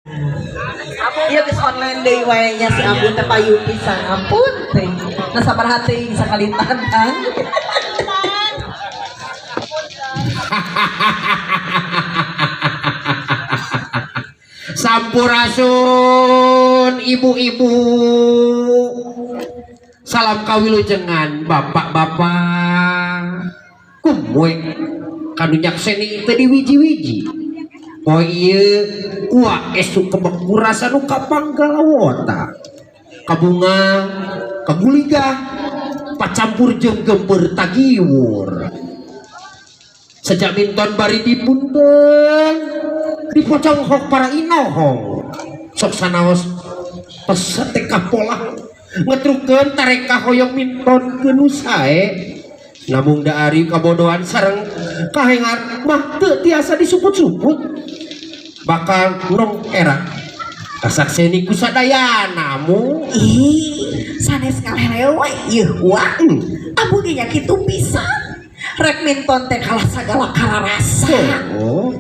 Iya geus online deui wae nya si Ambun teh payu pisan. Ampun teh. Nah sabaraha teuing sakalitan kan. Sampurasun ibu-ibu, salam kawilujengan bapak-bapak, kumwe kanu nyakseni teu diwiji-wiji. Oh iya, wah esuk kebek kurasa nu kapanggalawota, kabunga, kaguligah, pacampur jeung gempeur tagiwur. Sejak minton bari dipunten dipocong hok para inohong sok sanaos peset teh kapola ngetrukeun tareka hoyong minton keun sae namung da ari kabodohan sareng kahengar mah teu tiasa disuput-suput bakal nong era kasakseni ku sadayana mu Ih, sanes ngalelewe ieu wah. Abu ge nya kitu pisan. Rek minton teh kalah sagala kararasa.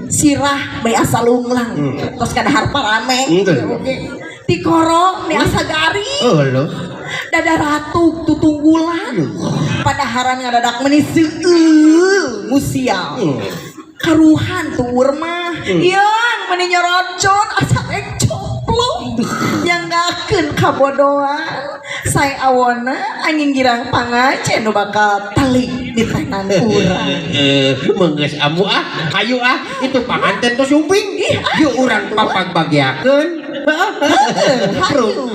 Sirah bae asa lunglang. Tos kadahar parame. Ti korong ni asa garing. Eueuh. Dada ratu tutunggulan. Padaharan ngadadak meuni seueul musial. Karuhan tuur mah. Yang meuni nyorocon asa rek coplok. Yang ngakeun kabodohan. Sai awona angin girang pangace nu bakal telik di tenan urang. Menggeus amu hayu itu panganten tos sumping. Yuk urang papag bagiakeun. Hayu.